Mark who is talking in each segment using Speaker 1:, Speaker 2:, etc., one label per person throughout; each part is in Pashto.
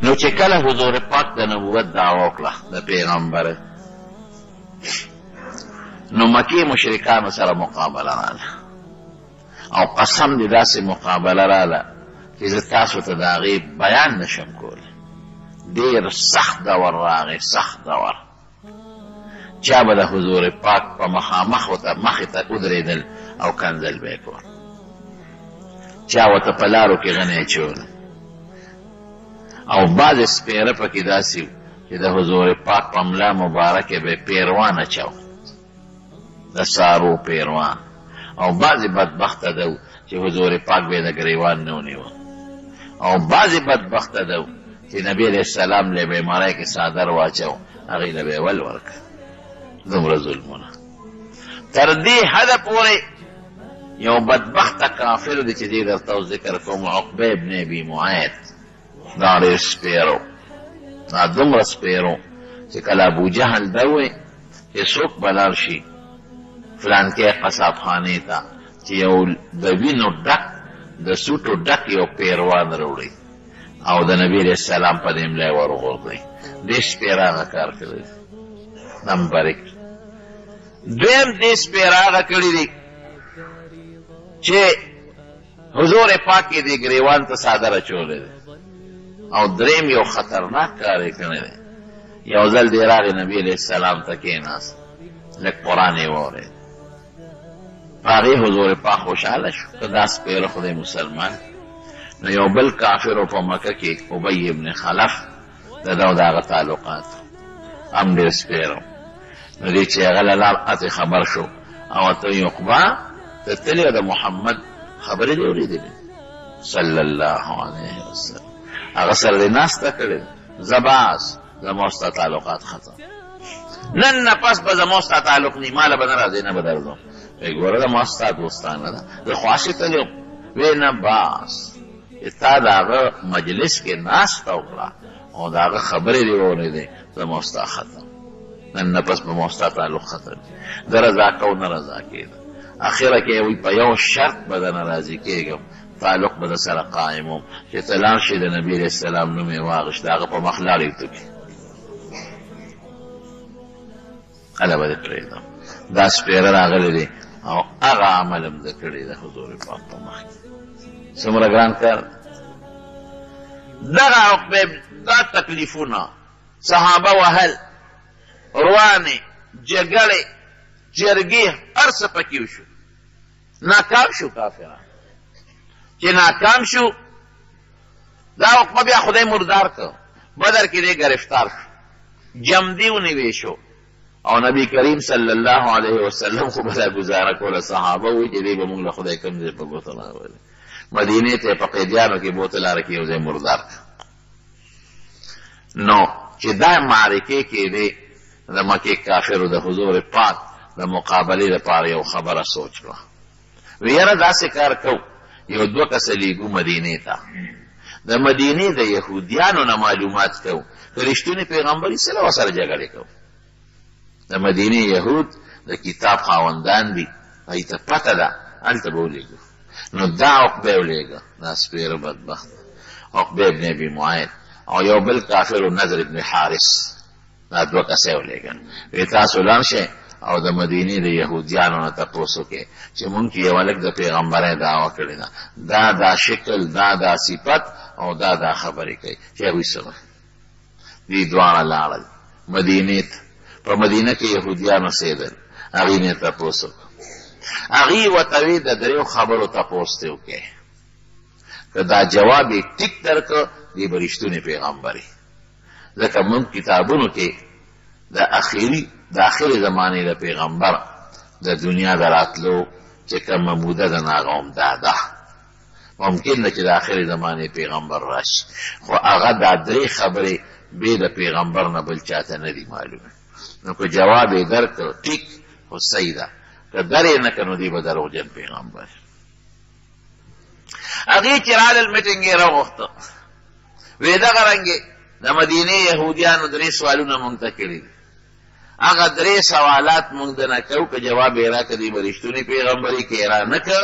Speaker 1: نو چې کله حضور پاک د نبوت دعوا وکړه د پیغمبر، نو مکی مشرکانو سره مقابله راله او قسم دې داسې مقابله راله چې زه تاسو ته د هغې بیان نشم کولی. ډېر سخت دور راغی، سخت دور. چا به د حضور پاک په مخامخ ورته مخې ته ودرېدل او کنځل به یې کول، چا ورته په لارو کې غنی اچول، او بعضې سپېره پکې داسې و چې د حضور پاک په ملا مبارکې به پیروان اچو، د سارو پیروان، او بعضې بدبخته ده و چې حضور پاک به یې د ګریوان نه ونیوه، او بعضې بدبخته ده و چې نبي علیه السلام له بیمارۍ کې څادر واچو، هغې له به یې ول ورکړه. دومره ظلمونه تر دې حده پورې یو بدبخته کافر دی چې دې درته ذکر کوم، عقبه ابن ابي معیط، دا ډېر سپېرو، دا دومره سپېرو چې کله ابو جهل ده وی چې څوک به لاړ شي فلانکې قصابخانې ته چې یو د وینو ډک د سوټو ډک یو پیروان راوړي او د نبي علیه السلام په دې ملا یې ورغورځوي. دې سپېره هغه کار کړی دی. نمبر 1. دویم دې سپېره هغه کړي دی چې حضور پاک یې دې ګریوان ته څادر اچولی دی. او دریم یو خطرناک کار یې کړی دی. یو ځل دې راغی نبي علیه السلام ته کېناست، لږ قرآن یې واورېد، په هغې حضور پاک خوشحاله شو که دا سپېره خدای مسلمان. نو یو بل کافر په مکه کې ابی ابن خلف د ده او د هغه تعلقات هم ډېر سپېره، نو دې چې هغه له لار خبر شو او ورته ویې عقبه ته تلې د محمد خبرې دې اورېدلې صلی الله علیه وسلم، هغه سره دې ناسته کړې، زه بس زما ستا تعلقات ختم، نن نه پس به زما ستا تعلق نه، ماله به نه راځې نه به درځم. وی ګوره زما ستا دوستانه ده، زه خواشې تللی یم. وی نه بس چې تا د هغه مجلس کې ناسته وکړه او د هغه خبرې دې واورېدې، زما ستا ختم، نن نه پس به ما ستا تعلق ختم. زه رضا کو نه رضا کېده، اخره کې وی په یو شرط به درنه راضي کېږم، تعلق به در سره قائموم چې ته لاړ شې د نبي علیه السلام نوم یې واغېست، د هغه په مخ لاړې وتکې، هله به دې پرېږدم. دا سپېره راغلی دی او هغه عمل هم ده کړی د حضور پاک په مخ کې. څومره ګران کار. دغه عقبه دا تکلیفونه صحابه وهل، روانې، جګړې، جرګې، هر څه پکې وشو. ناکام شو کافران. چې ناکام شو دا عقبه بیا خدای مردار کړ، بدر کې دی ګرفتار شو، جمدي ونیوی شو، او نبی کریم صلی الله علیه وسلم خو بله ګزاره کوله، صحابه وایي چې دی به موږ له خدای کوم ځای په ګوته راولي، مدینې ته یې په قیدیانو کې بوته لاره کې یو ځای مردار کړ. نو چې دا معرکې کې دی د مکې کافرو د حضور پاک د مقابلې لپاره یو خبره سوچ کړه. وی یاره داسې کار کوو، یو 2 کسه لیږو مدینې ته، د مدینې د یهودیانو نه معلومات کوو که رښتونې پیغمبري څه له ورسره جګړې کوو. د مدینې یهود د کتاب خاوندان دي، هغوی ته پته ده، هلته به ولېږو. نو دا عقبه یې ولېږه، دا سپېره بدبخت عقبه ابن ابي معیط، او یو بل کافر نضر ابن حارث، دا 2 کسه یې ولېږل. وی تاسو لاړ شئ او د مدینې د یهودیانو نه تپوس وکړئ چې مونږ کې یو هلک د پیغمبرۍ دعوه کړې ده، دا شکل، دا صفت او دا خبرې کوي چې هغوی څه وایي. دوی دواړه لاړل مدینې ته. په مدینه کې یهودیان اوسېدل، هغوی نه تپوس وکړه. هغوی ورته وی د 3 خبرو تپوس دې وکړئ، که دا جواب یې ټیک درکړه دی به رښتونې پیغمبري، ځکه مونږ کتابونو کې د آخرې زمانې د پیغمبر د دنیا د راتلو چې کومه موده ده، هغه هم دا ده. ممکن ده چې د آخرې زمانې پیغمبر راشي، خو هغه دا 3 خبرې بې د پیغمبر نه بل چاته نه دي معلومه. نو که جواب یې درکړ ټیک خو صحیح ده، که در یې نه کړ نو دی به دروغجن پیغمبر. هغې چې رالل میټینګ یې راغوښته، وی دغه رنګې د مدینې یهودیانو 3 سوالونه مونږ ته کړي دي، هغه 3 سوالات مونږ د نه کوو، که جواب یې راکړه دی به رښتونې پیغمبري، که یې را نه کړ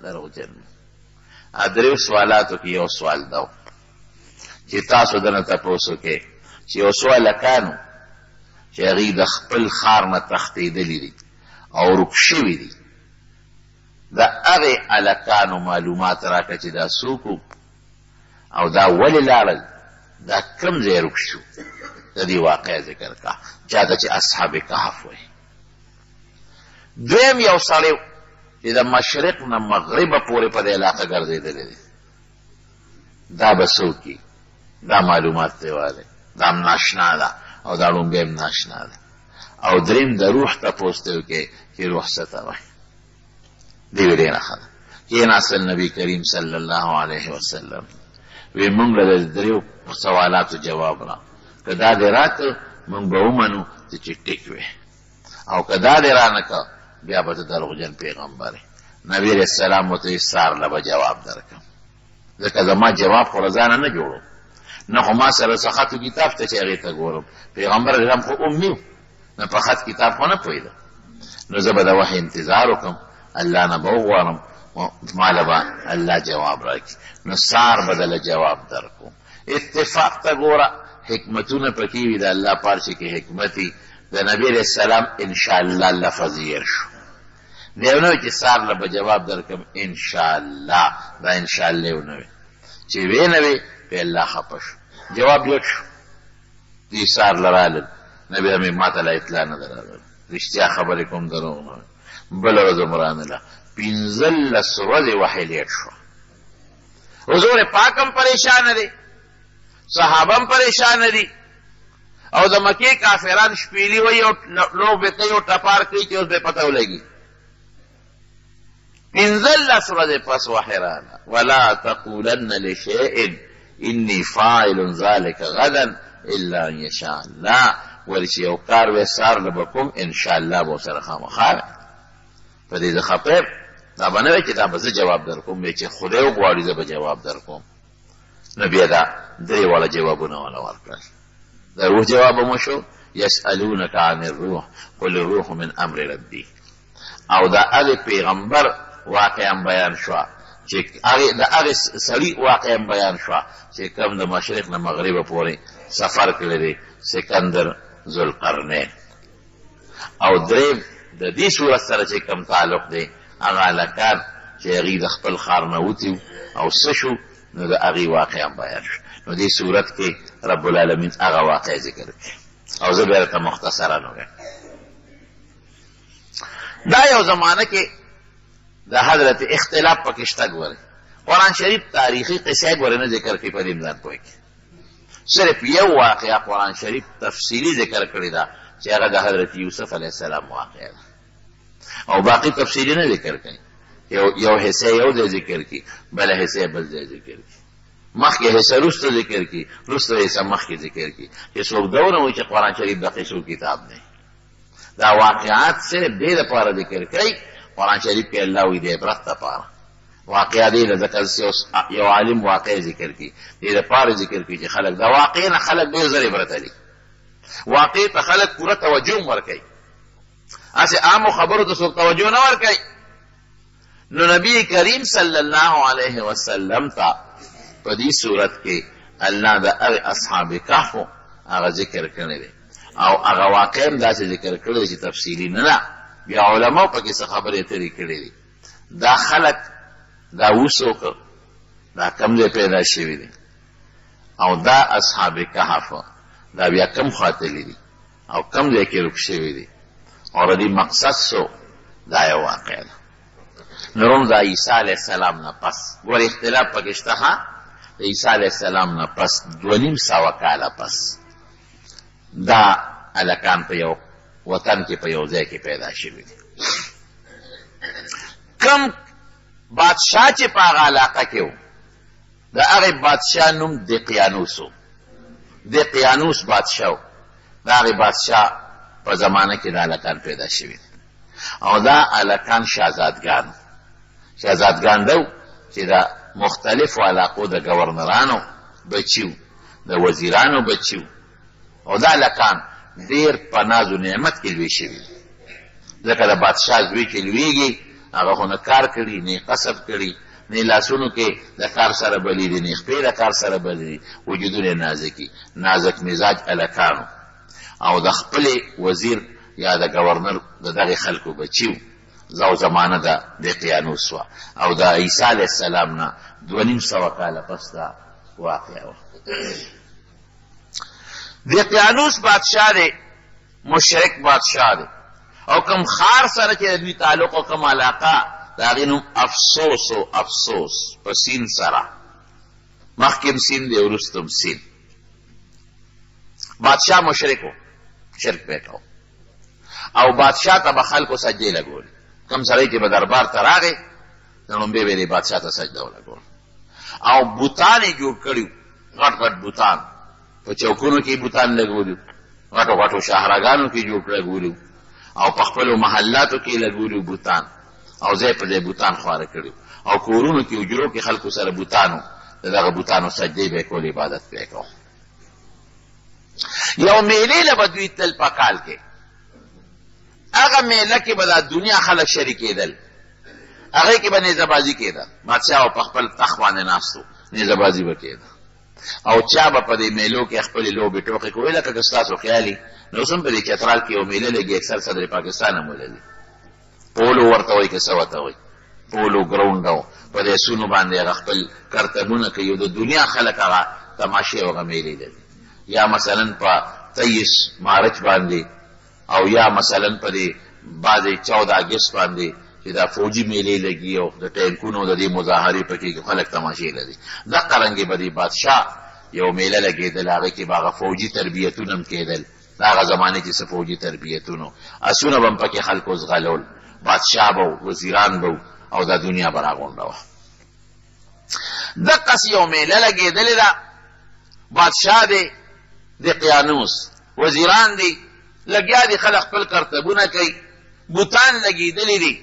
Speaker 1: دروغجن. 3 سوالاتو کې یو سوال دا چې تاسو دنه تپوس وکئ چې یو څو هلکانو چې هغوی د خپل ښار نه تښتېدلي دي او ورک شوي دي، د هغې هلکانو معلومات راکړه چې دا څوک او دا ولې لاړل، دا کوم ځای ورک شو، د دې واقع ذکر کا چاته چې اصحاب کهف وایي. دویم یو سړی چې د مشرق نه مغربه پورې په دې علاقه ګرځېدلی دی، دا به څوک وي؟ دا معلومات ترې والی، دا هم ناشنا ده او دا ړومبی هم ناشنا ده. او دریم د روح تپوس ته وکړئ چې روح څه ته وایي. دې وی ډېره ښه ده. کېناستل نبي کریم صلی الله علیه وسلم وی مونږ له د دریو سوالاتو جواب را، که دا دې راکړ مونږ به ومنو چې ټیک وی، او که دا دې رانه که بیا به ته دروغجن پیغمبر یې. نبي علیه السلام ورته وی سهار له به جواب درکړم، ځکه زما جواب خو له ځانه نه جوړو، نه خو ما سره څه خط و کتاب شته چې هغې ته ګورم. پیغمبر علیه السلام خو امي و، نه په خط کتاب خو نه پوهېده. نو زه به د وحي انتظار وکړم، الله نه به وغواړم، ماله به الله جواب راکړي. نو سهار به دله جواب درکړو. اتفاق ته ګوره، حکمتونه پکې وي، د الله پارچې کې حکمت وي. د نبي علیه السلام انشاءالله لفظ هېر شو، دی ونه وی چې سهار له به جواب درکړم انشاءالله، دا انشاءالله یې ونه وی چې وی نه وی په الله خفه شو. جواب ګډ شو، دوی سهار له رالل، نبي همې ما ته لا اطلاع نه ده راغلې، رښتیا خبرې کوم دروغ نه. بله ورځ هم رانله، 15 ورځې وحی لیټ شو. حضور پاک هم پریشانه دی، صحابه هم پریشانه دي، او د مکې کافران شپېلي وایي او لوبې کوي او ټپار کوي چې اوس به پته ولګي. 15 ورځې پس وحی راغله، ولا تقولن لشیء انی فاعل ذلک غدا الا ان یشاء الله. ولې چې یو کار وی سهار له به کوم انشاءالله به ورسره خامخا وی. په دې زه خفه یم، دا به نه وی چې دا به زه جواب در کوم، وی چې خدای وغواړي زه به جواب در کوم. نو بیا دا درې واړه جوابونه والا ورکړل. د روح جواب مو شو، یسألونک عن الروح قل الروح من امر ربی. او دا هغې پیغمبر واقعا بیان شوه چې د هغې سړي واقعا بیان شوه چې کوم د مشرق نه مغربه پورې سفر کړی دی، سکندر ذوالقرنین. او دریم د دې صورت سره چې کوم تعلق دی، هغه هلکان چې هغوی د خپل ښار نه وتي او څه شو، نو د هغې واقعا بیان شو. نو دې صورت کې رب العالمین هغه واقع ذکر کړي، او زه بیا درته مختصرا ووایم. دا یو زمانه کې د حضرت اختلاف پکې شته. ګورئ قرآن شریف تاریخي قصه ګورئ نه ذکر کوي، په دې ځان پوه کړي. صرف یو واقعه قرآن شریف تفصیلي ذکر کړې ده چې هغه د حضرت یوسف علیه السلام واقعه ده، او باقي تفصیلي نه ذکر کوي. یو حصه یو ځای ذکر کړي، بله حصه بل ځای ذکر کړي، مخکې حصه وروسته ذکر کړي، وروسته حصه مخکې ذکر کړي، چې څوک دا ونه وایي چې قرآن شریف د قصو کتاب دی. دا واقعات صرف دې دپاره ذکر کوي، قرآن شریف کې الله وایي د عبرت دپاره. واقعه دی ځکه یو عالم واقع ذکر کړي، دې دپاره ذکر کړي چې خلک د واقع نه خلک ډېر زر عبرت لي، واقع ته خلک پوره توجه هم ورکوي، هسې عامو خبرو ته څوک توجه نه ورکوي. نو نبی کریم صلی الله علیه وسلم ته په دې صورت کې الله د هغې اصحاب کهفو هغه ذکر کړی دی، او هغه واقع هم داسې ذکر کړی دی چې تفصیلي نه ده. بیا علماو پکې څه خبرې اترې کړې دي. دا خلک دا وڅوک دا کوم ځای پیدا شوي دي، او دا اصحاب کهف دا بیا کوم خاطلي دي، او کوم ځای کې رک شوي دي، او د دې مقصد څه، دا یو واقع ده. نو د عیسی علیه السلام نه پس ګورې اختلاف پکې شته. د عیسی علیه السلام نه پس 2.5 کاله پس دا هلکان په یو وطن کې په یو ځای کې پیدا شوي دي. کوم بادشاه چې په هغه علاقه کې و، د هغې بادشاه نوم دقیانوس و. دقیانوس بادشاه و، د هغې بادشاه په زمانه کې دا هلکان پیدا شوي دي، او دا هلکان شهزادګان ده چې د مختلفو علاقو د ګورنرانو بچي و، د وزیرانو بچي و، او دا هلکان ډېر په ناز و نعمت کې لوی شوي دي. ځکه د بادشاه زوی چې لویږي هغه خو نه کار کړي، نه یې قصب کړي، نه لاسونو کې د کار سره بلی دي، نه خپې د کار سره بلی دي، وجودونه نازکي، نازک مزاج الکانو. او د خپل وزیر یا د گورنر د دغه خلکو بچیو زو زمانه د دقیانوس وه، او د عیسی علیه السلام نه 250 کاله پس دا واقعه وه. دقیانوس بادشاه دی، مشرک بادشاه دی، او کم خار سره چې د دوی تعلق او کم علاقه د هغې نوم افسوس و افسوس په سین سره، مخکې سین دی وروسته سین. بادشاه مشرک و، شرک به کوو، او بادشاه ته به خلکو سجدې لګولې. کم سړی چې به دربار ته راغی نو لومبې به یې بادشاه ته سجده ولګول. او بوتان یې جوړ کړي وو، غټ غټ بوتان، په چوکونو کې بوتان لګولي، غټو غټو شاهراګانو کې جوړ لګولي، او په خپلو محلاتو کې لګولي بوتان، او ځای په ځای بوتان خواره کړي، او کورونو کې حجرو کې خلکو سره بوتانو، د دغه بوتانو سجدې به یې کول، عبادت به یې کوو. یو میلې له به دوی تل په کال کې، هغه میله کې به د دنیا خلک شریکېدل، هغې کې به نیزه بازي کېده، بادشاه په خپل تخت باندې ناست و، نیزه بازي به کېده، او چا به په دې میلو کې خپلې لوبې ټوقې کولې. لکه که ستاسو خیالي نو اوس هم په دې چترال کې یو میله لګي، اکثر صدر پاکستان هم ولري، پولو ورته وایي که څه ورته وایي، پولو ګراونډ و، په دې سونو باندې هغه خپل کرتبونه کوي، او د دنیا خلک هغه تماشې او هغه میلې لري. یا مثلا په 23 مارچ باندې، او یا مثلا په دې بعضې 14 اګست باندې چې دا فوجي میلې لګي، او د ټینکونو د دې مظاهرې پکې خلک تماشې لري. دغه رنګې به د بادشاه یو میله لګېدل، هغې کې به هغه فوجي تربیتونه هم کېدل، د هغه زمانې کې څه فوجي تربیتونو، اسونه به هم پکې خلکو زغلول، بادشاه به و، وزیران به و، او دا دنیا به راغونډه وه. دقسې یو میله لګېدلې ده، بادشاه دی دقیانوس، وزیران دی لګیا دي، خلک خپل کرتبونه کوي، بوتان لګېدلې دي،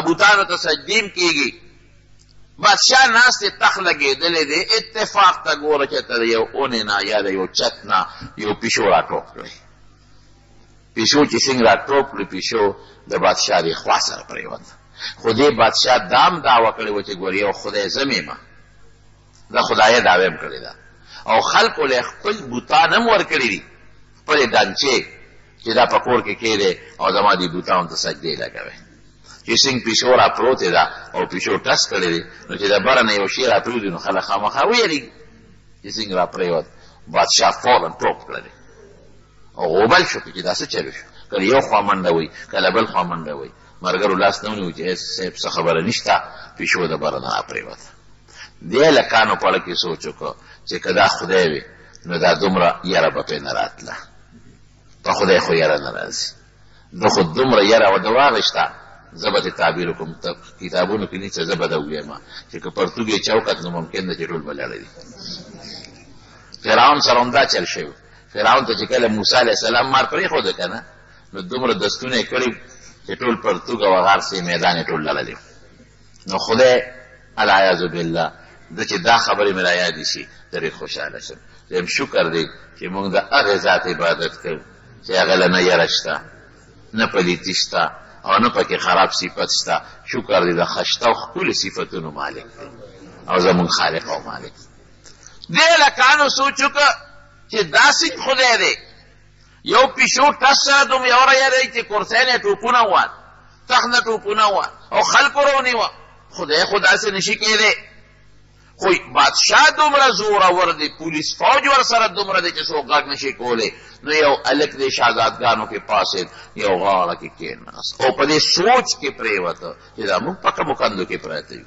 Speaker 1: بوتانو ته سجدې کېږي، بادشاه ناست دی، تخت لګېدلی دی. اتفاق ته ګوره چې ته د یو اونې نه یا د یو چت نه یو پیشو راټوپ کړی. پیشو چې څنګه راټوپ کړي، پیشو د بادشاه د خوا سره پرېوته، خو دې بادشاه دام دعوه کړې وه چې ګوره یو خدای زه مېمه، د خدایه دعوه هم کړې ده، او خلکو له خپل بوتان هم ورکړي دي، خپلې دانچې چې دا په کور کې کېدی، او زما دې بوتانو ته سجدې لګوئ. چې څنګه پیشو را پروتې ده او پیشو ټس کړی دی، نو چې د بره نه یو شی را پرېوځي نو خلک خامخا ویرېږي چې څنګه را پرېوت. بادشاه فوراً ټوپ کړی او غوبل شو چې دا څه چلو شو، کله یو خوا منډه وایي، کله بل خوا منډه وایي، ملګرو لاس نه ونیو چې صاحب څه خبره نشته، پیشو د بره نه را پرېوته. دې هلکانو په اړه کې سوچ وکړه چې که دا خدای وي نو دا دومره یره به پرې نه راتله، په خدای خو یره نه راځي، ده خو دومره یره و د واغېشته. زه به دې تعبیر وکړم، کتابونو کې نیچه زه به ده ووایم چې که پرتوګ یې چوکت نو ممکن ده چې ټول به لړوي. فرعون سره هم دا چل شوی، فرعون ته چې کله موسی علیه السلام مار پرېښوده که نه، نو دومره دستونه یې کړي چې ټول پرتوګ او غار سي میدان یې ټول لړلی. نو خدای العیاذ بالله ده چې دا خبرې مې را یادې شي ډېر خوشحاله شم. زم شکر دی چې موږ د هغې ذات عبادت کوو چې هغه له نه یره شته، نه پلیتي شته، او نه پکې خراب صفت شته. شکر دی د خشته او ښکلو صفتونو مالک دی، او زموږ خالق او مالک. دې هلکانو سوچ وکړه چې دا څنګه خدای دی، یو پیشو ټس سره دومره یوره یری چې کرسۍ نه ټوپونه ووال، تخت نه ټوپونه ووال، او خلکو رونیوه. خدای خو داسې نشي کېدی، خو بادشاه دومره زورور دی، پولیس فوج ورسره دومره دی چې څوک غږ نشي کولی. نو یو هلک دی شهزادګانو کې پاسېد، یو غاړه کې کېناست، او په دې سوچ کې پرېوته چې دا موږ په کومو کندو کې پراته یو،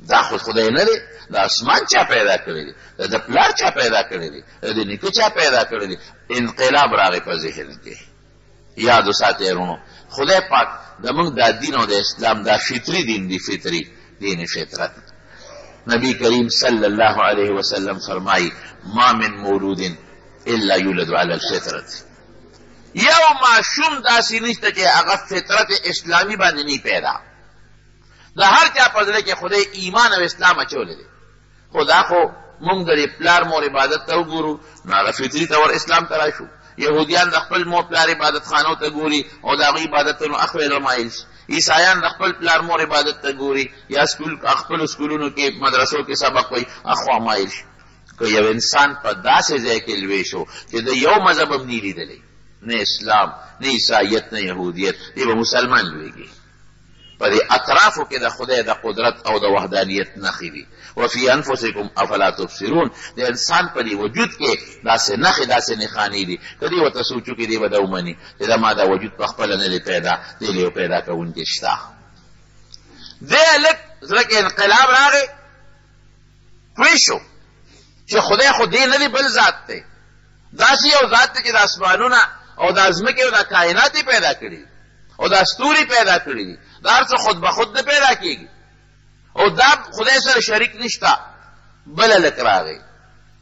Speaker 1: دا خو خدای نه دی، د اسمان چا پیدا کړی دی، د پلار چا پیدا کړی دی، د نیکه چا پیدا کړی دی. انقلاب راغی په ذهن کې. یاد وساتئ ورونو، خدای پاک زموږ دا دین او د اسلام دا فطري دین دی، فطري دین فطرت. نبی کریم صلی الله علیه وسلم فرمائی ما من مولود الا یولد علی الفطرت. یو معشوم داسې نشته چې هغه فطرت اسلامي باندې نه پیدا. د هر چا په زړه کې خدای ایمان او اسلام اچولی دی، خو دا خو موږ د پلار مور عبادت ته وګورو نو هغه فطري طور اسلام ته راشو، یهودیان د خپل مور پلار عبادت خانو ته ګوري او د هغوی عبادتونو اخویل مایل شي، عیسایان د خپل پلار مور عبادت ته ګوري یا خپلو سکولونو کې مدرسو کې سبق وایي اخوا مایل شي. که یو انسان په داسې ځای کې لوی شو چې د یو مذهب هم نه لیدلی، نه اسلام نه عیسایت نه یهودیت، دی به مسلمان لویږي. په دې اطرافو کې د خدای د قدرت او د وحدانیت نښې دي. وفي انفسکم افلا تبصرون، د انسان په دې وجود کې داسې نښې داسې نښانې دي که دی ورته سوچ وکړي دی به دا ومني چې دا ما دا وجود په خپله نه دی پیدا، دی له یو پیدا کوونکي شته. دی لږ زړه کې انقلاب راغی، پوه شو چې خدای خو دی نه دی بل ذات دی، داسې یو ذات دی چې د اسمانونه او د ځمکې او د کائنات پیدا کړي او د ستوري پیدا کړي دي، دا هر څه خود به خود نه پیدا کېږي او دا خدای سره شریک نشته. بله لک راغی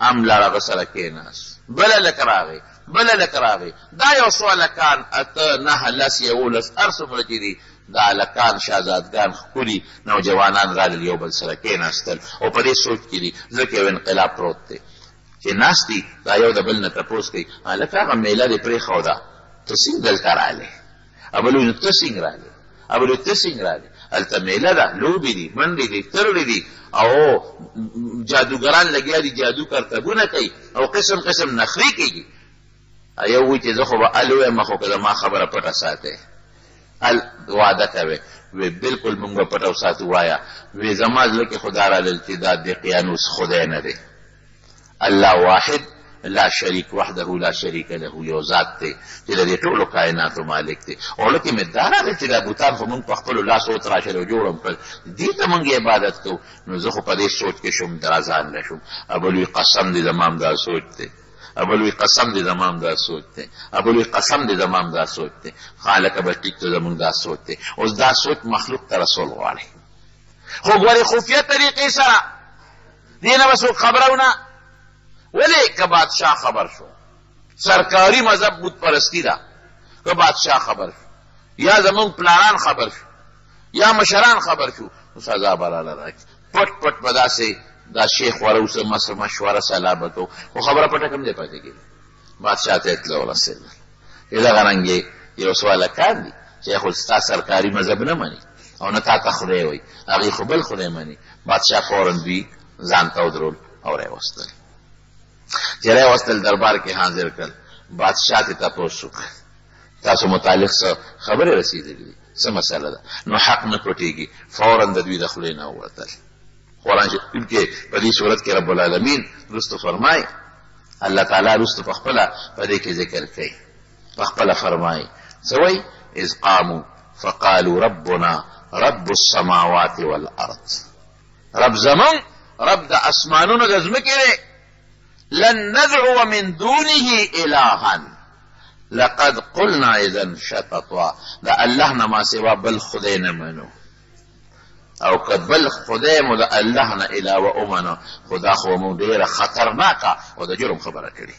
Speaker 1: ام لاړه سره کېناست، بله لک راغی بله لک راغی، دا یو څو هلکان اته نهه لس یولس هر څومره چې دي دا هلکان شهزادګان ښکلي نوجوانان رالل یو بل سره کېناستل او په دې سوچ کې دي ځکه یو انقلاب پروت دی چې ناست دي دا یو د بل نه تپوس کوي هلکه هغه میله دې پرېښوده ته څنګه دلته رالې، ابل وایي نو ته څنګه رالې، ابل وایي ته څنګه رالې، هلته میله ده، لوبې دي، منډې دي، ترړې دي او جادوګران لګیا دي جادو کرتبونه کوي او قسم قسم نخرې کېږي. یو وایي چې زه خو به ال ویم خو که زما خبره پټه ساتې، ال وعده کوې وی بلکل مونږ به پټه وساتو. وایه وی زما زړه کې خدا رالل چې دا دقیانوس خدای نه دی، الله واحد لا شریک وحده لا شریک له، یو ذات دی چې د دې ټولو کائناتو مالک دی. او لکه مې دا راغی چې دا بوتان خو مونږ په خپلو لاسو وتراشل او جوړ هم کړل، دې ته مونږ عبادت کوو. نو زه خو په دې سوچ کې شوم درازان نه شوم. ابلوی قسم دې زمام دا سوچ دی، ابلوی قسم دې زمام دا سوچ دی، ابلوی قسم دې زمام دا سوچ دی. خالقه به ټیک ته زمونږ دا سوچ دی. اوس دا سوچ مخلوق ته رسول غواړي، خو ګورې خفیه طریقې سره دې نه به څوک خبرونه. ولې که بادشاه خبر شو، سرکاری مذهب بت پرستی ده، که بادشاه خبر شو یا زمونږ پلاران خبر شو یا مشران خبر شو نو سزا به راله راکړي. پټ پټ به داسې دا شیخ وره اوسه مشوره سلا به کوو، خو خبره پټه کم دی پاتې کېږي. بادشاه ته اطلاع ورسېدل چې دغه رنګې یو څو هلکان دي چې خو ستا سرکاري مذهب نه مني او نه تا ته خدای وایي، هغوی خو بل خدای مني. بادشاه فورا دوی ځان ته ودرول او راوستل. چې راوستل دربار کې حاضر کړل، بادشاه ته تپوس وکړ تاسو متعلق څه خبرې رسېدلې دي، څه مسله ده؟ نو حق نه پټېږي، فورا د دوی د خولې نه ووتل. قرآن شریف کې په دې صورت کې رب العالمین رستو فرمایي، الله تعالی رستو په خپله په دې کې ذکر کوي، په خپله فرمایي څه وایي؟ اذ قاموا فقالوا ربنا رب السماوات والارض، رب زمون رب د اسمانونو د ځمکې دی، لن ندعو من دونه الها لقد قلنا اذا شططا، دا الله نه ما سوا بل خدای نه منو او که بل خدای مو د الله نه علاوه ومنو خدا خو مو ډېره خطرناکه او د جرم خبره کړي.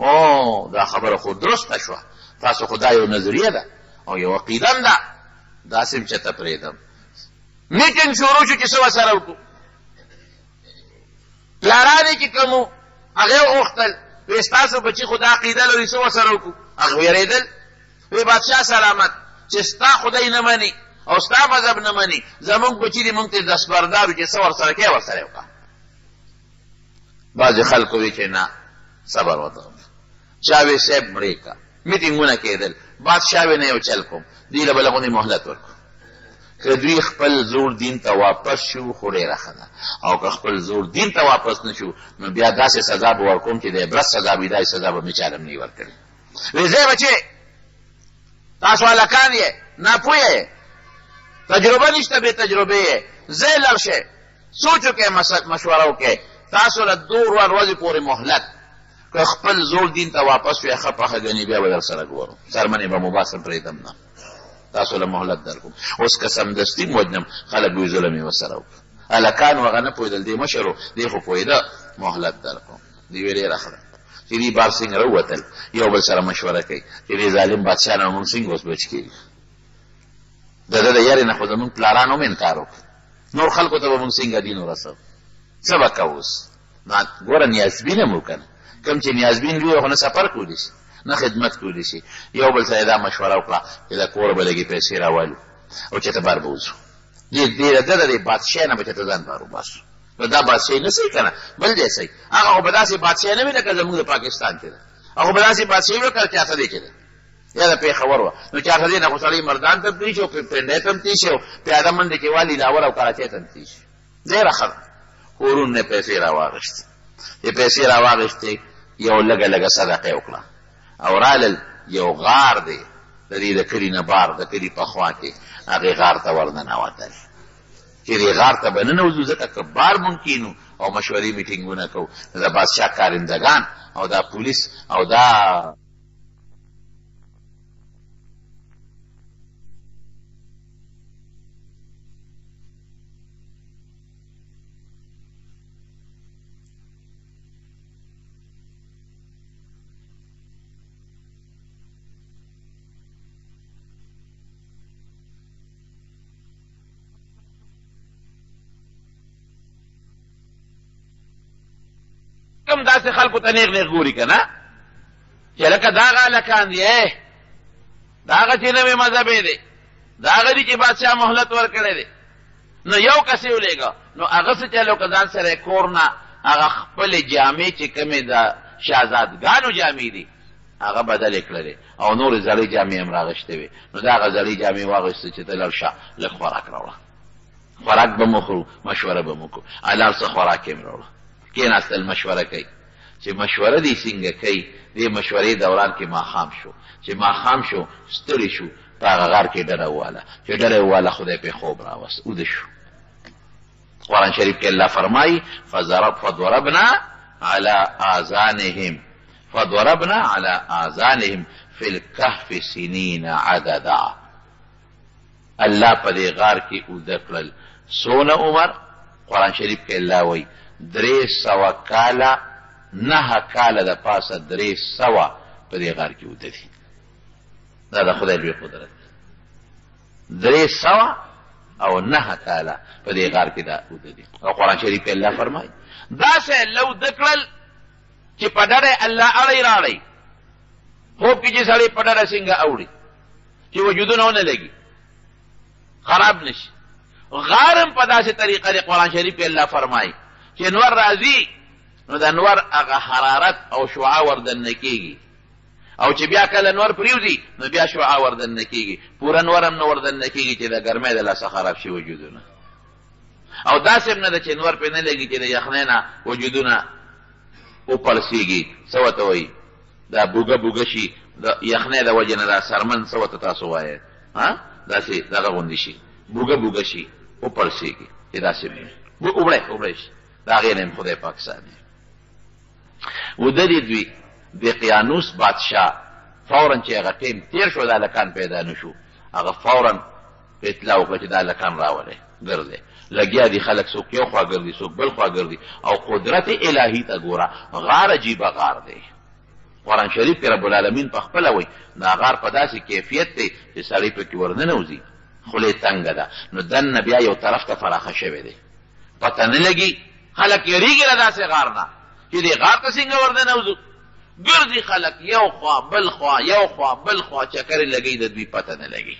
Speaker 1: او دا خبره خو درسته شوه، تاسو خو دا یو نظریه ده او یو عقیده هم ده، داسې هم چېرته پرېږدم. میټینګ شروع شو چې څه ورسره وکړو، پلاران یې چې کوم وو هغې وغوښتل وی ستاسو بچي خو دا عقیده لري څه ورسره وکړو، هغه وېرېدل. وی بادشاه سلامت چې ستا خدای نه مني او ستا مذهب نه مني، زمونږ بچي دي مونږ ته دستبردار چې څه ورسره کوې ورسره یې وکړه. بعضې خلکو وی چې نه صبر وته، چا وی صاحب مړې که میټینګونه کېدل، بادشاه وی نه یو چل کوم، دوی له بله غوندې مهلت ورکړو. که دوی خپل زوړ دین ته واپس شو خو ډېره ښه ده، او که خپل زوړ دین ته واپس نه شو نو بیا داسې سزا به ورکوم چې د عبرت سزا وي، داسې سزا به مې چاله هم نه وي ورکړې. وی ځئ بچې تاسو هلکان یې ناپوهه یې، تجربه نشته، بې تجربې یې، ځئ لږ شئ سوچ وکئ، مشوره وکئ، تاسو له 2 ورځې پورې مهلت، که خپل زوړ دین ته واپس شوې ښه پخه ګڼي بیا به در سره ګورم، څرمنې به مو باسم پرېږدم نه، تاسو له مهلت درکوم. اوس که سمدستي موجنم خلک وایي ظلم یې ورسره وکړه، هلکان هغه نه پوهېدل، دې مشر و دې خو پوهېده، مهلت درکوم. دوی ویې ډېره ښه ده چې دې بار څنګه راووتل، یو بل سره مشوره کوي چې دې ظالم بادشاه نه مونږ څنګه اوس بچ کېږي. د ده د یارې نه خو زمونږ پلارانو هم انکار وکړ، نور خلکو ته به مونږ څنګه دین ورسوو، څه به کوو اوس؟ ګوره نیازبین هم و که نه، کوم چې نیازبین وي خو نه سفر کولی شي، نه خدمت کولی شي. یو بل سره دا مشوره وکړه چې د کور به لږې پیسې راولو او چې ته بار به وځو. ډېره ده د دې بادشاه نه به چې ته ځان بار وباسو. نو دا بادشاهي نه صحیح که نه، بل دی صحیح. هغه خو به داسې بادشاه نه وي لکه زموږ د پاکستان کې ده. هغه به داسې بادشاهي وکړه چې اته دی کې ده یا د پېښور وه. نو چې اته دی نه خو سړی مردان ته تلي شي او پنډۍ ته هم تلي شي او پیاده منډې کې والي لاور او کراچۍ ته هم تلي شي. ډېره ښه ده. کورونو نه پیسې راواغېستې. چې پیسې راواغېستې یو لږه لږه صدقه یې وکړه او رالل یو غار دی د دې د کلي نه بار د کلي په خوا کې هغې غار ته ورننوتل. چې دې غار ته به ننوځو ځکه که بار ممکن وو او مشورې میټینګونه کوو د بادشاه کارندګان او دا پولیس او دا کم داسې خلکو ته نیغ نیغ ګوري که نه چې لکه داغه هلکان دي د هغه چې نوې مذهبې دی د هغه دي چې بادشاه مهلت ورکړی دی. نو یو کس یې ولېږه نو هغه څه چلو که ځان سره یې کور نه هغه خپلې جامې چې کومې د شهزادګانو جامې دي هغه بدلې کړلې او نورې زړې جامې هم راغشتې وې. نو د هغه زړې جامې واغېستې چې ته لاړ شه لږ خوراک راوړه، خوراک به مو خورو، مشوره به مو کوو، لاړ څه خوراک یې م راوړه. کېناستل مشوره کوي چې مشوره دې څنګه کوي. دې مشورې دوران کې ماښام شو، چې ماښام شو ستړي شو په هغه غار کې ډډه وواله، چې ډډه یې وواله خدای پې خوب راوست اوده شو. قرآن شریف کې الله فرمایي فضربنا على آذانهم فی الکهف سنین عددا. الله په دې غار کې اوده کړل څونه عمر؟ قرآن شریف کې الله وایي 300 کاله 9 کاله د پاسه 300 په دې غار کې اوده دي. دا د خدای لوی قدرت. 300 او 9 کاله په دې غار کې دا اوده دي. او قرآن شریف کې الله فرمایي داسې لو دکړل چې په ډډه الله اړی راړی خوب کې چې سړی په ډډه څنګه اوړي چې وجودونه ونه لګي خراب نشي. غارم په داسې طریقه دی قرآن شریف کې الله فرمایي چې نور راځي نو د نور هغه حرارت او شعاع وردننه کېږي او چې بیا کله نور پرېوځي نو بیا شعاع وردننه کېږي، پوره نور هم نه وردننه کېږي چې د ګرمۍ د لاسه خراب شي وجودونه. او داسې هم نه ده چې نور پرې نه لګي چې د یخنۍ نه وجودونه وپړسېږي. څه ورته وایي دا بوږه بوږه شي د یخنۍ د وجې نه دا سرمن څه ورته تاسو وایئ داسې دغه غوندې شي بوږه بوږه شي وپړسېږي چې داسې اوبړی شي د هغې نه هم خدای پاک ساتي. وده دي دوی د قیانوس بادشاه فورا چې هغه ټیم تیر شو د هلکان پیدا نه شو هغه فورا اطلاع وکړه چې د هلکان راولئ ګرځئ. لګیا دي خلک څوک یو خوا ګرځي څوک بل خوا ګرځي او قدرت الهي ته ګوره. غار عجیبه غار دی. قرآن شریف کې رب العالمین په خپله وایي دا غار په داسې کیفیت دی چې سړی پکې ورننوځي خولې تنګه ده نو دننه بیا یو طرف ته فراخه شوی دی پته نه لګي. خلک یریږي له داسې غار نه چې دې غار ته څنګه ورننوځو. ګرځي خلک یو خوا بل خوا یو خوا بل خوا چکرې لګي د دوی پته نه لګي.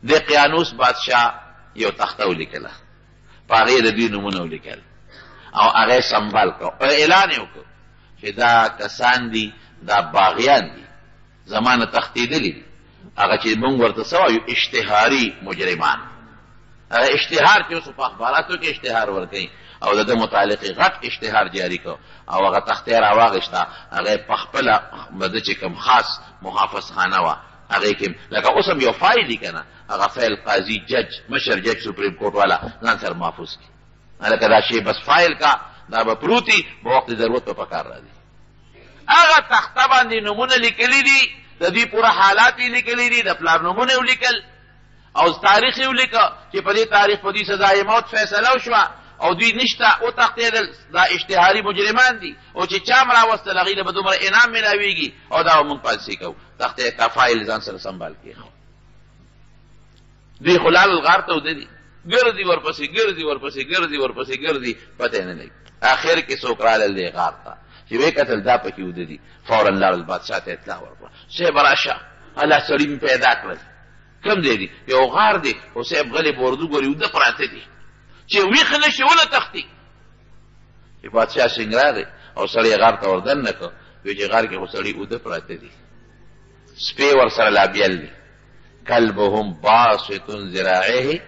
Speaker 1: د قیانوس بادشاه یو تخته ولیکله په هغې د دوی نومونه ولیکل او هغه سنبال کړه او اعلان یې وکړ چې دا کسان دي دا باغیان دي زمانه تښتېدلي دي. هغه چې موږ ورته څه وایو اشتهاري مجرمان. هغه اشتهار چې اوس په اخباراتو کې اشتهار ورکوي او د ده متعلق غټ اشتهار جاري کړ او هغه تختې راواغېسته هغه په خپله د چې کوم خاص محافظ خانه وه هغې کې لکه اوس هم یو فایل دي که نه هغه فایل قاضي جج مشر جج سپریم کورټ والا ځان سره محفوظ کړي لکه دا شی بس فایل کا دا به پروتي په وخت ضرورت په پکار راځي. هغه تخته باندې نومونه لیکلي دي د دوی پوره حالات یې لیکلي دي د پلار نومونه یې ولیکل او تاریخ یې ولیکه چې په دې تاریخ په دوی سزای موت فیصله وشوه او دوی نشته وتښتېدل دا اشتهاري مجرمان دي او چې چا م راوستل هغوی له به دومره انعام میلاویږي او دا به مونږ پالیسي کوو. تختې کا فایل ځان سره سنبال کېښو. دوی خو لاړل غار ته وده دي ګرځي ورپسې ګرځي ورپسې ګرځي ورپسې ګرځي پته یې نه لګي. اخر کې څوک رالل دې غار ته چې وې کتل دا پکې وده دي فورا لاړل بادشاه ته اطلاع ورکړه صاحب راشه الله سړي مې پیدا کړل کم دی دي یو غار دی او صاحب غلی بوردو ګوري وده پراته دي چې ویښ نه شي ونه تښتي چې بادشاه څنګه راغی او سړی غار ته وردن نه کړ وی چې غار کې خو سړي وده پراته دي سپی ورسره لا بیل دي کلبهم باسط ذراعه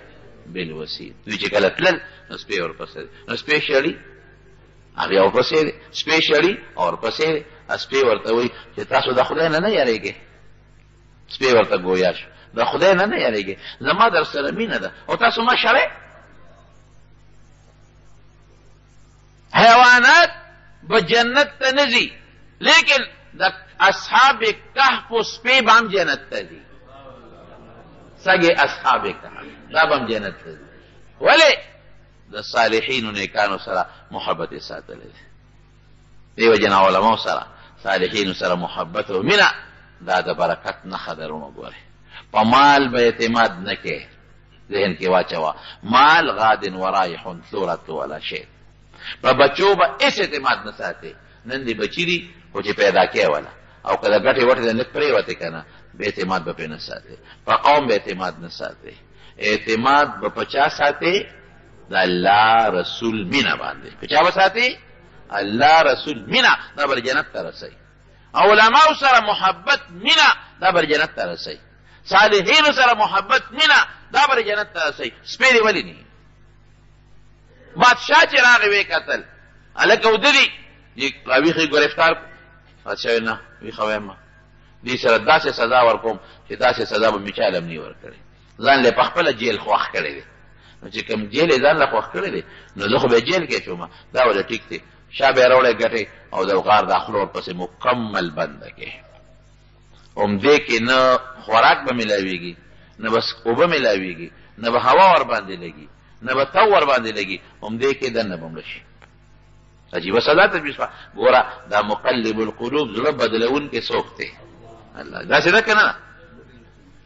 Speaker 1: بالوسید دوی چې کله تلل نو سپی ورپسې دی نو سپی شړي هغې ورپسې دی سپی شړي او ورپسې دی سپی ورته وایي چې تاسو د خدای نه یریږئ سپی ورته ګویا شو د خدای نه یریږئ زما در سره مینه ده او تاسو ما شړئ حیوانات به جنت ته نه ځي لیکن د اصحاب کهف سپی به هم جنت ته ځي سګې اصحاب کهف دا به هم جنت ته ځي ولې د صالحینو نیکانو سره محبت یې ساتلی دی دیو جن علماو سره صالحینو سره محبت او مینه دا د برکت نښه ده رونو ګورې په مال به اعتماد نه کې ذهن کې واچوه مال غاد ورایح ثورت ولا شی په بچو به هېڅ اعتماد نه ساتې نن دې بچي دي خو چې پیدا کې وله او که د ګټې وټې د لږ پرېوتې که نه به اعتماد به پرې نه ساتې په قوم به اعتماد نه ساتې اعتماد به په چا ساتې د الله رسول مینه باندې په چا به ساتې الله رسول مینه دا بر جنت ته رسوي علماو سره محبت مینه دا بر جنت ته رسوي صالحینو سره محبت مینه دا بر جنت ته رسوي سپی دې ولې نه بادشاه چې راغی ویې کتل هلکه وده دي راویښې ګرفتار بادشاه نه ویښه وایم دې سره داسې سزا ورکوم چې داسې سزا به مې چاله هم نه ورکړې ځان له په خپله جیل خوښ کړی دی نو چې کوم جیل یې ځان له خوښ کړی دی نو زه خو به جیل کې شوم دا وله ټیک دی شا به یې راوړی ګټې او د غار دا خوله ورپسې مکمل بنده کې همدې کې نه خوراک به میلاویږي نه بس اوبه میلاویږي نه به هوا ورباندې لګي نه به تو ورباندې لګي همدې کې دننه به مړه شي عجیبه سزا تجویز کړه ګوره دا مقلب القلوب زړه بدلونکی څوک دی الله داسې ده که نه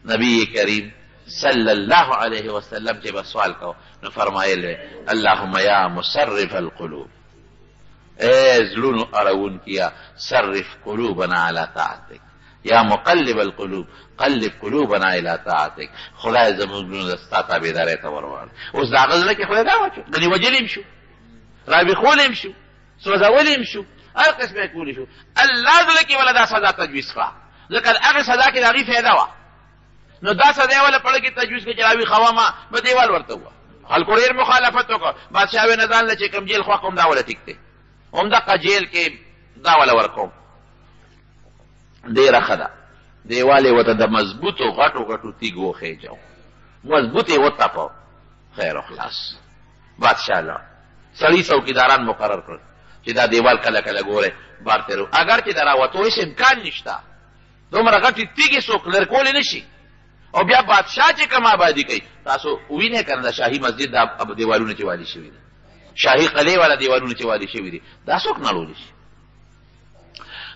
Speaker 1: نبی کریم صلی الله علیه وسلم چې به سوال کو نو فرمایل اللهم یا مصرف القلوب اے زړونو اړونکیا صرف قلوبنا علی طاعتک یا مقلب القلوب قلب قلوبنا الى طاعتک خدای زموږ زړونه ستا تابعدارۍ ته ورواړه اوس د هغه زړه کې خدای دا واچو ګنې وجل هم شو رابخول هم شو سوځول هم شو هر قسمه کولی شو الله زړه کې ولا دا سزا تجویز کړه ځکه هغه سزا کې د هغې فایده وه نو دا سزا یې وله پړه کې تجویز کړه چې راویښه ومه به دیوال ورته ووه خلکو ډېر مخالفت وکړه بادشاه ویې نه ځان له چې کوم جیل خوښ کوم دا وله ټیک دی همدغه جیل کې دا وله ورکوم ډېره ښه ده دیوال یې ورته د مضبوطو غټو غټو تیږو وخېجو مضبوط یې وتپه خیر و خلاص بادشاه لاړ سړي څوکیداران مقرر کړل چې دا دیوال کله کله ګوره بار تېرو اگر چې د راوتو هېڅ امکان نشته دومره غټې تیږې څوک لرې کولی نه شي او بیا بادشاه چې کوم آبادي کوي تاسو وینئ که نه د شاهي مسجد دا دیوالونه چې والي شوي دي شاهي قلعې والا دیوالونه چې والي شوي دي دا څوک نړولی شي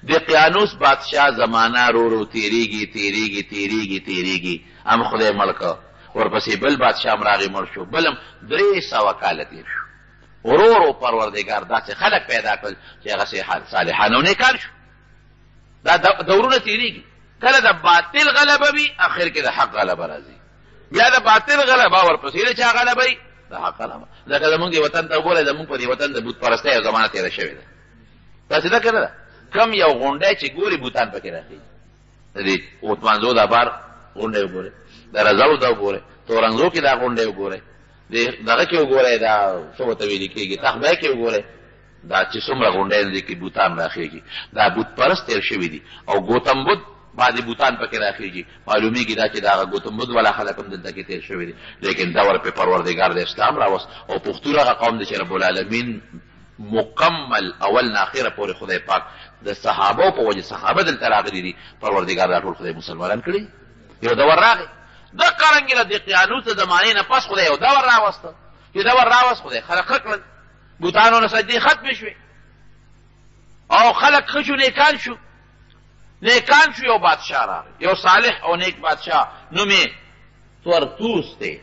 Speaker 1: د قیانوس بادشاه زمانه رو رو تیریږي هم خدای مړ که ورپسې بل بادشاه هم راغی مړ شو بل هم 300 کاله تېر شو ورو پروردګار داسې خلک پیدا کړل چې هغه صالحان او نیکان شو دا دورونه تېرېږي کله د باطل غلبه وي اخر کې د حق غلبه راځي بیا د باطل غلبه ورپسې د چا غلبه وي د حق غلبه ځکه زمونږ دې وطن ته وګورئ زمونږ په دې وطن د بت پرستۍ یو زمانه تېره شوې ده داسې ده که نه ده کم یو غونډی چې ګوري بوتان پکې راخېږي د دې اوتمانزو دا بار غونډی وګورئ د رضاو دا وګورئ تورنګزو کې دا غونډی وګورئ دغه کې وګورئ دا څه ورته ویلې کېږي تخبی کې وګورئ دا چې څومره غونډی دي کې بوتان راخېږي دا بت پرست تېر شوي دي او ګوتم بدھ بعضې بوتان پکې راخېږي معلومیږي دا چې د هغه ګوتم بدھ والا خلک هم دلته کې تېر شوي دي لیکن دور پې پروردګار د اسلام راوست او پښتون هغه قوم دی چې رب العالمین مکمل اول نه اخره پورې خدای پاک د صحابو په وجه صحابه دلته راغلي دي پروردګار دا ټول خدای مسلمانان کړي یو دور راغی د قرنګې له د قیانوس د زمانې نه پس خدای یو دور راوسته چې دور راوست خدای خلک ښه کړل بوتانو نه سجدې ختمې شوې او خلک ښه شو نیکان شو یو بادشاه راغی یو صالح او نیک بادشاه نوم یې تورتوس دی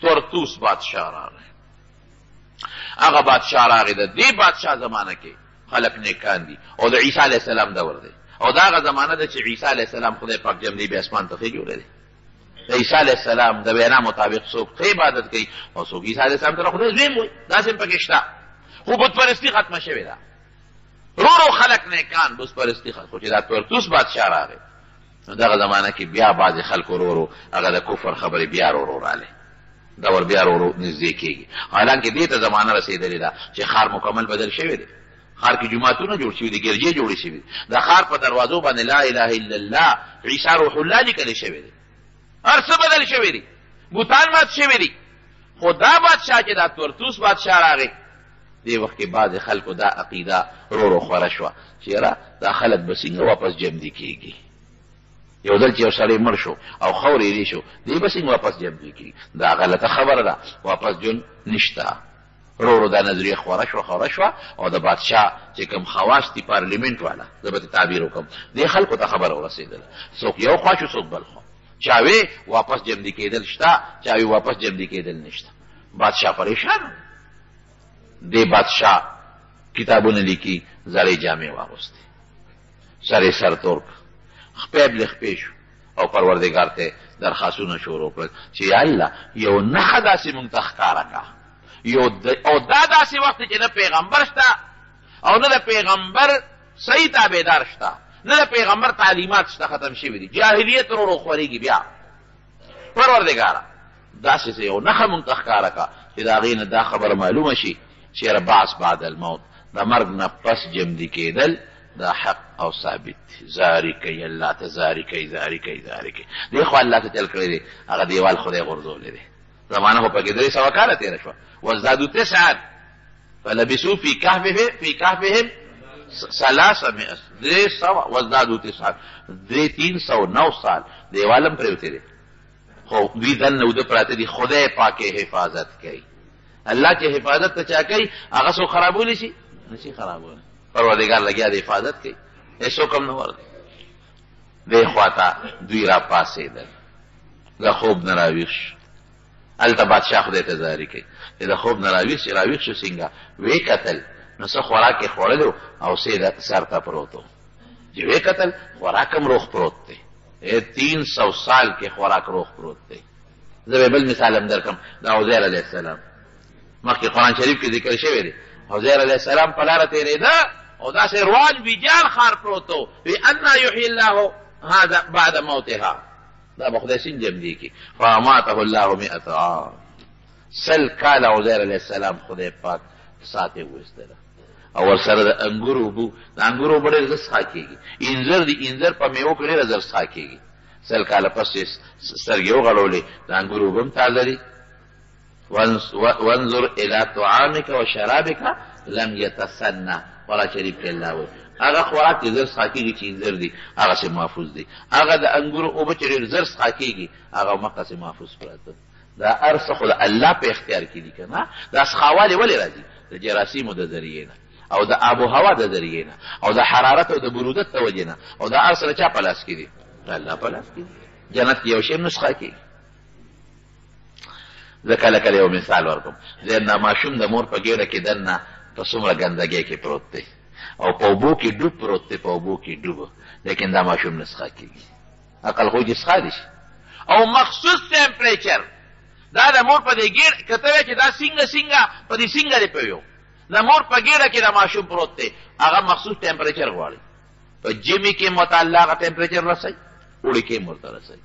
Speaker 1: تورتوس بادشاه راغی هغه بادشاه راغی د دې بادشاه زمانه کې خلق نیکان دي او د عیسی علیه السلام دور دی او دا هغه زمانه ده چې عیسی علیه السلام خدای پاک جمدی بیا اسمان ته جوړی د عیسی علیه السلام د وینا مطابق څوک ښه عبادت کوي او څوک عیسی علیه السلام ته خدای زویم وایي داسې پکې شته خو بت پرستی ختمه شوې ده رو خلق نیکان بت پرستی ختمه چې دا پرتوس بادشاه راغی نو دغه زمانه کې بیا بعضې خلکو رو هغه د کفر خبرې بیا رو رالی دور بیا رو نږدې کېږي حالانکې دې ته زمانه رسېدلې ده چې ښار مکمل بدل شوی دی ښار کې جوماتونه جوړ شوي دي ګرجې جوړې شوي دي د ښار په دروازو باندې لا اله الا الله عیسی روح الله لیکلی شوی دی هر څه بدل شوي دي بوتان مات شوي دي خو دا بادشاه چې دا تورتوس بادشاه راغی دې وخت کې بعضې خلکو دا عقیده رو خوره شوه چې یاره دا خلک به څنګه واپس جمدي کېږي یو ځل چې یو سړی مړ شو او خور یې شو دی به څنګه واپس جمدي کېږي دا غلطه خبره ده واپس جون نشته رو دا نظریه خوره شوه او د بادشاه چې کوم خواص دي پارلیمنټ والا زه به تعبیر وکړم دې خلکو ته خبره ورسېدله څوک یو خوا شو څوک بل خوا چاوی واپس جمدی کېدل شته چاوی واپس جمدی کېدل نشته بادشاه پریشان دی بادشاه کتابونه لیکي زړې جامې واغوستې سر سر تور خپې بل خپې شو او پروردګار ته درخواستونه شروع کړل چې یا الله یو نه داسې مونږ ته ښکاره کا او دا داسې وخت چې نه پیغمبر شته او نه د پیغمبر صحیح تابعدار شته نه د پیغمبر تعلیمات شته ختم شوي دي جاهلیت رو خورېږي بیا پروردګاره داسې یو نښه مونږ ته ښکاره کا چې د هغې نه دا خبره معلومه شي چې یاره بعث بعد الموت د مرګ نه پس جمدي کېدل دا حق او ثابت دی زاری کوي الله ته زاری کوي دی خو الله ته چل کړی دی هغه دیوال خدای غورځولی دی زمانه خو پکې 300 کاله تېره شوه وازدادوا 9 فلبثوا في كهفهم 300 وازدادوا 9 309 سال دیوالم پرېوتی دی خو دوی دننه اوده پراته دي خدای پاکې حفاظت کوي الله چې حفاظت ته چا کوي هغه څوک خرابولی شي نشي خرابولی پروردګار لګیا د حفاظت کوي هېڅوک هم نه ورکوي دې خواته دوی را پاڅېدل د خوب نه راویښ شو هلته بادشاه خدای ته زاري کوي چې د خوب نه راویښ شو څنګه ویې کتل نو څه خوراک یې خوړلی او سر ته پروت و چې ویې کتل خوراک هم روغ پروت دی 300 سال کې خوراک روغ پروت دی زه به بل مثال هم درکړم د عزیر علیه السلام مخکې قرآن شریف کې ذکر شوی دی عزیر علیه السلام په لاره تېرېده او داسې روان ویجال ښار پروت و وی انا یحیی الله هذا بعد موتها دا به خدای څنګه جمدي کړي فاماته الله 100 عام 100 کاله عزیر علیه السلام خدای پاک ساتې وایستله او ورسره د انګورو اوبه د انګورو اوبه ډېر زر څښا کېږي انځر د انځر په میوو کې ډېره زر څښا کېږي 100 کاله پس یې سترګې وغړولې د انګورو اوبه هم تازه دي وانظر الى طعامك وشرابك لم يتسنى قرآن شریف کې الله وایي هغه خوراک چې زر څښا کېږي چې انځر دي هغسې محفوظ دي هغه د انګورو اوبه چې ډېر زر څښا کېږي هغه مقاسې محفوظ پراته دا هر څه خو د الله په اختیار کې دي که نه دا څښاوالی ولې راځي د جراثیمو د ذریعې نه او د آب و هوا د ذریعې نه او د حرارت او د برودت د وجې نه او دا هر څه د چا په لاس کې دي د الله په لاس کې دي جنت کې یو شی هم نه څښا کېږي زه کله کله یو مثال ورکوم زه ماشوم د مور په ګېډه کې دننه په څومره ګندګۍ کې پروت دی او په اوبو کې ډوب پروت دی په اوبو کې ډوب لیکن دا ماشوم نه څښا کېږي عقل خو چې څښا دي شي او مخصوص ټمپریچر دا د مور په دې ګېډه که ته وایې چې دا څنګه په دې څنګه دی په یو د مور په ګېډه کې د ماشوم پروت دی هغه مخصوص ټمپریچر غواړي په ژمي کې مو ته الله هغه ټمپریچر رسوي اوړي کې مور ته رسوي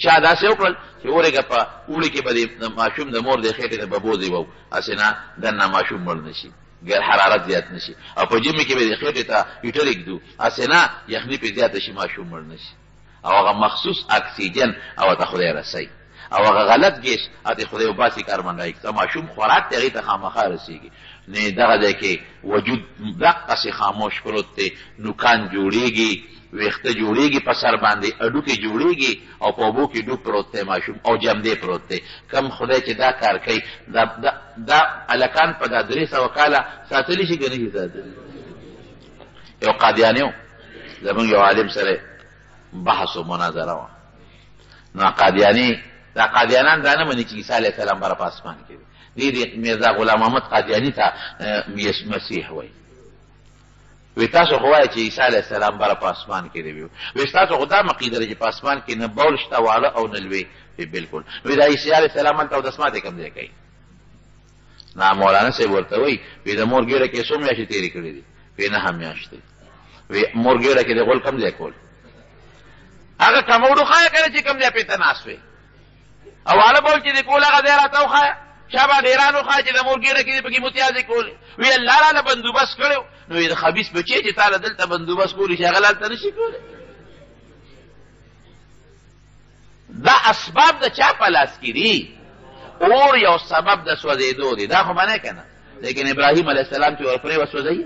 Speaker 1: چا داسې وکړل چې اورېږه په اوړي کې به د ماشوم د مور د خېټې ته به بوځې وو هسې نه دننه ماشوم مړ نه شي حرارت زیات نه شي او په ژمي کې به د خېټې ته هیټر ایږدو هسې نه یخني پرې زیاته شي ماشوم مړ نه شي او هغه مخصوص اکسیجن او ته خدای رسوي او هغه غلط ګیس اته خدای وباسي کاربن ډای اکساید ماشوم خوراک ته هغې ته خامخا رسېږي نه دغه دی کې وجود دقسې خاموش پروت دی نوکان جوړېږي ویښته جوړېږي په سر باندې اډوکې جوړېږي او په اوبو کې ډوب پروت دی ماشوم او جمدې پروت دی کم خدای چې دا کار کوي دا هلکان په دا 300 کاله ساتلی شي که نه شي ساتلی یو قادیانی و زمونږ یو عالم سره بحث و مناظره وه نو دا قادیانان دا نه مني چې عیسی علیه السلام بره په اسمان کې دی دې میرزا غلام محمد قادیاني ته مسیح وایي وی تاسو خو وایئ چې عیسی علیه السلام بره په اسمان کې دی وی ستاسو خو دا مقیده ده چې په اسمان کې نه بول شته واړه او نه لوی وی بلکل وی دا عیسی علیه السلام هلته اودس ماتې کوم ځای کوي نه مولانا صاحب ورته وایي وی د مور ګېډه کې څو میاشتې تېرې کړې دي وی 9 میاشتې وی مور ګېډه کې د غول کوم ځای کول هغه کموډو ښایه که نه چې کوم ځای پې ته ناست وې او واړه بول چې د کول هغه ځای راته وښایه شابه ډېران وښایه چې د مور ګېډه کې دې پکې متیازې کولې وی الله راله بندوبست کړی نو د خبیث بچی چې تاله دلته بندوبست کولی شي هغه هلته نه شي کولی دا اسباب د چا په لاس کې دي اور یو سبب د سوځېدو دی دا خو منې که نه لیکن ابراهیم علیه السلام چې ورپرې وسوځوي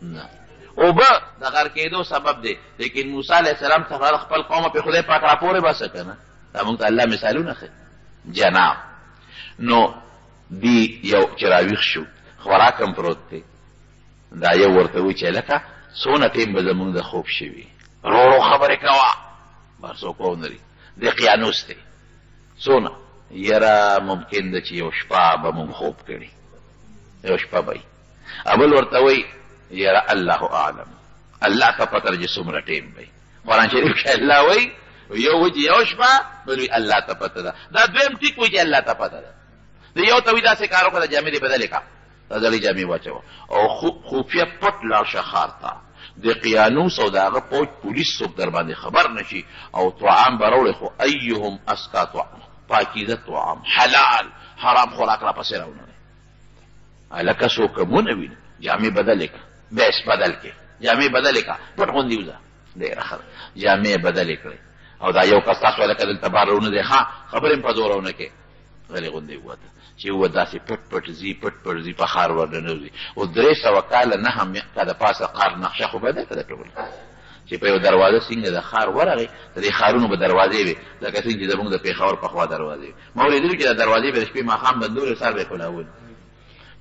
Speaker 1: نه اوبه د غر کېدو سبب دی لیکن موسی علیه السلام څخه خپل قومه پې خدای پاک راپورې باسه که نه دا موږ ته الله مثالونه ښیي جناب نو دی یو چې راویښ شو خوراک هم پروت دی دا یو ورته وایي چې لکه څونه ټیم به زمونږ د خوب شوي رو رو خبرې کوه بر څوک ونري د قیانوس دی څونه یاره ممکن ده چې یو شپه به مونږ خوب کړي یو شپه به ابل ورته وایي یاره الله اعلم الله ته پته ده چې څومره ټیم به قرآن شریف کې الله وایي یو وایي چې یو شپه بل وایي الله ته پته ده دا دویم ټیک وایي چې الله ته پته ده د یو ته وایي داسې کار وکړه جامې دې بدلې کړه دا زړې جامې واچوه او خفیه پټ لاړ شه ښار ته د قیانوس او د هغه پوج پولیس څوک در باندې خبر نشي او طعام به راوړې خو ایهم اسکا طعام پاکیزه طعام حلال حرام خوراک را پسې راونهوي هلکه څوک ونه ویني جامې بدلې کړه بیس بدل کې جامې بدلې کړه پټ غوندې وځه ډېره ښه جامې بدلې کړې او دا یو کس تاسو هلکه دلته بار رونه دی ښه خبرې م په زوره ونه کې غلې غوندې ووته چې ووت داسې پټ پټ ځي پټ پټ ځي په ښار ورننوځي او 300 کاله 9 که د پاسه ښار نقشه خو بدل کړه ټول چې په یو دروازه څنګه د ښار ورغی د دې ښارونو به دروازې وې لکه څنګه چې زموږ د پېښور پخوا دروازې وې ما اورېدلي چې دا دروازې به د شپې ماښام بندولې سر به یې کلاول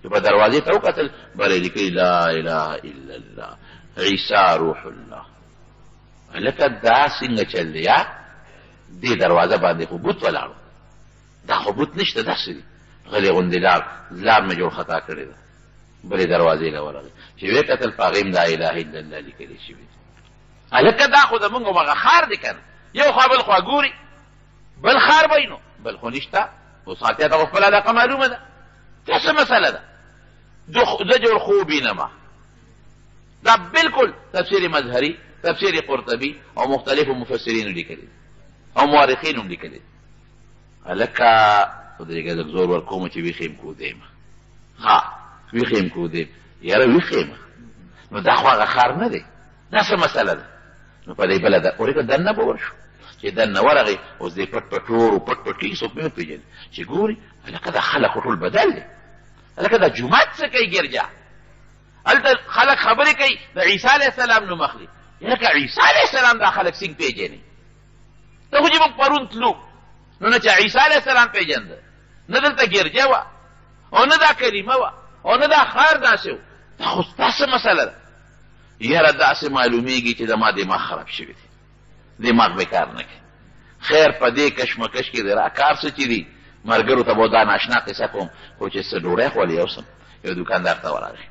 Speaker 1: چې په دروازې ته وکتل بله یې لیکلي لا اله الا الله عیسی روح الله هلکه دا څنګه چل دی یا دې دروازه باندې خو بوت ولاړو دا خو بوت نشته داسې دي غلې غوندې لار مې جوړ خطا کړې ده بلې دروازې له ورغی چې ویې کتل په هغې م دا اله الا الله لیکلې شوي دي هلکه دا خو زمونږ همغه ښار دی که نه یو خوا بل خوا ګوري بل ښار به نو بل خو نشته اوس اتیا ته خو خپله علاقه معلومه ده دا څه مسله ده زه جوړ خو وینمه دا بالکل تفسیر مظهري تفسیر قرطبي او مختلفو مفسرینو لیکلي او مورخینو هم لیکلي هلکه خدای لږ زور ورکوم چې ویښ یم کودیم ها ویښ یم کودیم یاره ویښ یم نو دا خو هغه ښار نه دی دا څه مسله ده نو په دې بله ده اورېږه دننه به ورشو چې دننه ورغې اوس دې پټ پټورو پټ پټ کېږي څوک مې نه پېژني چې ګوري هلکه دا خلک خو ټول بدل دی هلکه دا جومات څه کوي ګرجا هلته خلک خبرې کوي د عیسی علیه السلام نوم اخلي هلکه عیسی علیه السلام دا خلک څنګه پېژني ته خو چې موږ پرون تلو نو نه چې عیسی علیه السلام پېژنده نه دلته ګرجه وه او نه دا کلمه وه او نه دا ښار داسې و دا خو دا څه مسله ده یاره داسې معلومیږي چې زما دماغ خراب شوي دی دماغ به کار نه کوي خیر په دې کشمکش کې دی را کار څه چې دي ملګرو ته به دا ناشنا قصه کوم خو چې څه ډوډۍ خولې یوسم یو دوکاندار ته ورغی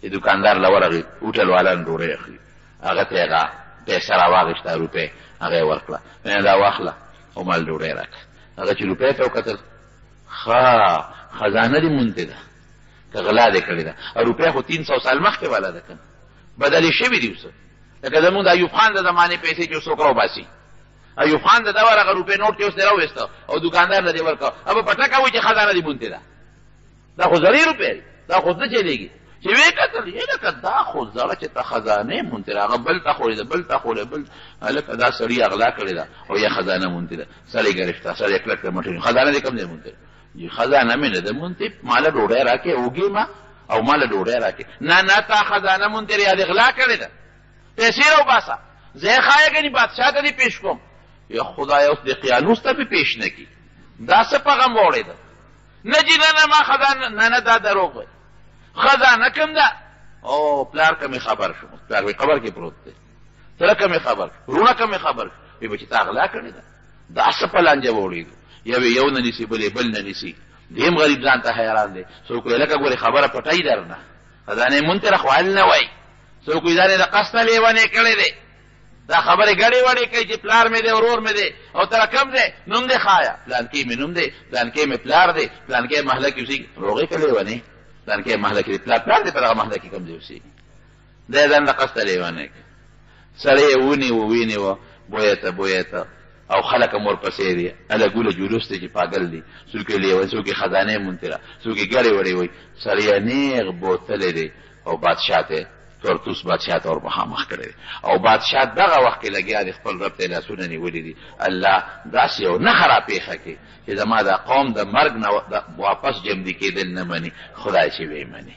Speaker 1: چې دوکاندار له ورغی هوټل والا نه ډوډۍ اخلي هغه ته یې هغه پیسه راواخېسته روپۍ هغه یې ورکړه مې دا واخله او مال ډوډۍ راکړه هغه چې روپۍ ته وکتل ښه خزانه دې مونتې ده که غلا دې کړې ده روپۍ خو 300 سال مخکې والا ده که نه بدلې شوي دي اوس لکه زمونږ د ایوب خان د زمانې پیسې چې څوک راوباسي ایوب خان د ده ورغه روپۍ نوټ چې اوس دې راوویسته او دوکاندار له دې ورکړه او په پټکه وایي چې خزانه دې مونتې ده دا خو زړې روپۍ دي دا خو نه چلېږي چې ویې کتل لکه دا خو زړه چې ته خزانې مونتې ده هغه بل ته خورې ده بل ته خورې بل هلکه دا سړي اغلا کړې ده او یا خزانه مونتې ده سړی ګرفته سړی کلک ته مټې خزانه دې کوم ځای مونتې ده خزانه مې نه ده مونتې ماله ډوډۍ راکړې اوږې ما او ماله ډوډۍ راکړې نه نه تا خزانه مونتې یا دې غلا کړې ده پیسې راوباسه زه یې ښایه ګنې بادشاه ته دې پیش کوم یا خدای اوس دې قیانوس ته مې پیش نه کړي دا څه پیغام واوړې ده نه جي نه نه ما خزانه نه نه دا دروغ وایي خزانه کوم ده او پلار که مې خبر شو پلار مې قبر کې پروت دی تره که مې خبر وروڼه که مې خبر شو وایي به چې تا غلا کړې ده دا څه په لانجه واوړېږو یو نه نیسي بلې بل نه نیسي دیم غریب ځان ته حیران دی څوک وایي لکه ګورې خبره پټوي در نه خزانې مونتې را خو حل نه وایي څوک وایي ځان یې د قصد نه لیونی کړی دی دا خبرې ګډې وډې کوي چې پلار مې دی ورور مې دی او تره کم دی نوم دی ښایه پلانکې مې نوم دی پلانکې مې پلار دی پلانکې محله کې اوسېږي روغې که لیونی پلانکې محله کې پلار دی په دغه محله کې کوم ځای اوسېږي دی ځان د قصده لیونی کوي سړی یې ونیوه وینیوه بویه ته او خلک هم ورپسې دي هله ګوله جلوس دی چې پاګل دي څوک یې لیونی څوک یې خزانې منتره څوک یې ګړې وړې وایي سړی یې نیغ بوتلی دی او بادشاه ته تورتوس بادشاه ته ور مخامخ کړی دی او بادشاه دغه وخت کې لګیا دی خپل رب ته یې لاسونه نیولي دي الله داسې یو نښه راپېښه کړي چې زما دا قوم د مرګ نه واپس جمدي کېدل نه مني خدای چې ویې مني